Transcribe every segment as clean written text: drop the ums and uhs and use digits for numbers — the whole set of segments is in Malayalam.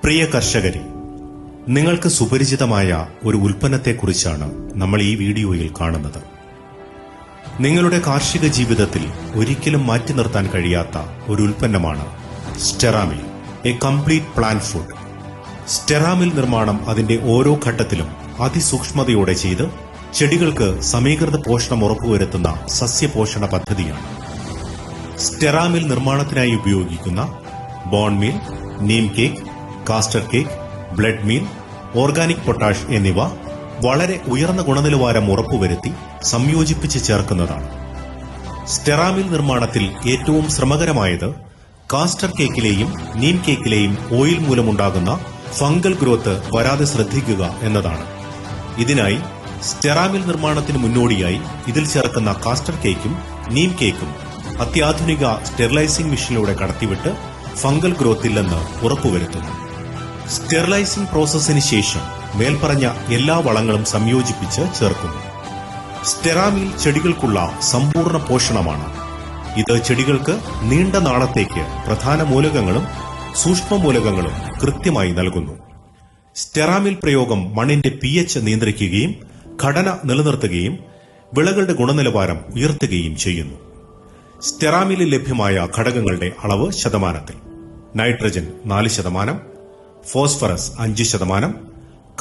പ്രിയ കർഷകരെ, നിങ്ങൾക്ക് സുപരിചിതമായ ഒരു ഉൽപ്പന്നത്തെക്കുറിച്ചാണ് നമ്മൾ ഈ വീഡിയോയിൽ കാണുന്നത്. നിങ്ങളുടെ കാർഷിക ജീവിതത്തിൽ ഒരിക്കലും മാറ്റി നിർത്താൻ കഴിയാത്ത ഒരു ഉൽപ്പന്നമാണ് സ്റ്റെറാമിൽ, എ കംപ്ലീറ്റ് പ്ലാന്റ് ഫുഡ്. സ്റ്റെറാമിൽ നിർമ്മാണം അതിന്റെ ഓരോ ഘട്ടത്തിലും അതിസൂക്ഷ്മതയോടെ ചെയ്ത് ചെടികൾക്ക് സമീകൃത പോഷണം ഉറപ്പുവരുത്തുന്ന സസ്യപോഷണ പദ്ധതിയാണ്. സ്റ്റെറാമിൽ നിർമ്മാണത്തിനായി ഉപയോഗിക്കുന്ന bone meal, neem cake, castor cake, blood meal, organic potash എന്നിവ വളരെ ഉയർന്ന ഗുണനിലവാരം ഉറപ്പുവരുത്തി സംയോജിപ്പിച്ച് ചേർക്കുന്നതാണ്. സ്റ്റെറാമിൽ നിർമ്മാണത്തിൽ ഏറ്റവും ശ്രമകരമായത് കാസ്റ്റർ കേക്കിലെയും നീം കേക്കിലെയും ഓയിൽ മൂലമുണ്ടാകുന്ന ഫംഗൽ ഗ്രോത്ത് വരാതെ ശ്രദ്ധിക്കുക എന്നതാണ്. ഇതിനായി സ്റ്റെറാമിൽ നിർമ്മാണത്തിന് മുന്നോടിയായി ഇതിൽ ചേർക്കുന്ന കാസ്റ്റർ കേക്കും നീം കേക്കും അത്യാധുനിക സ്റ്റെറിലൈസിംഗ് മെഷീനിലൂടെ കടത്തിവിട്ട് ഫംഗൽ ഗ്രോത്ത് ഇല്ലെന്ന് ഉറപ്പുവരുത്തുന്നു. സ്റ്റെറിലൈസിംഗ് പ്രോസസ്സിന് ശേഷം മേൽപ്പറഞ്ഞ എല്ലാ വളങ്ങളും സംയോജിപ്പിച്ച് ചേർക്കുന്നു. സ്റ്റെറാമിൽ ചെടികൾക്കുള്ള സമ്പൂർണ്ണ പോഷണമാണ്. ഇത് ചെടികൾക്ക് നീണ്ട നാളത്തേക്ക് പ്രധാന മൂലകങ്ങളും സൂക്ഷ്മ മൂലകങ്ങളും കൃത്യമായി നൽകുന്നു. സ്റ്റെറാമിൽ പ്രയോഗം മണ്ണിന്റെ pH നിയന്ത്രിക്കുകയും ഘടന നിലനിർത്തുകയും വിളകളുടെ ഗുണനിലവാരം ഉയർത്തുകയും ചെയ്യുന്നു. സ്റ്റെറാമിലിൽ ലഭ്യമായ ഘടകങ്ങളുടെ അളവ് ശതമാനത്തിൽ: നൈട്രജൻ 4%, ഫോസ്ഫറസ് 5%,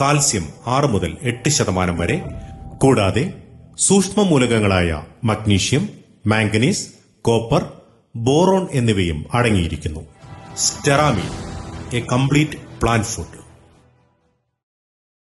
കാൽസ്യം 6 മുതൽ 8% വരെ, കൂടാതെ സൂക്ഷ്മ മൂലകങ്ങളായ മഗ്നീഷ്യം, മാംഗനീസ്, കോപ്പർ, ബോറോൺ എന്നിവയും അടങ്ങിയിരിക്കുന്നു. സ്റ്റെറാമിൽ, എ കംപ്ലീറ്റ് പ്ലാന്റ് ഫുഡ്.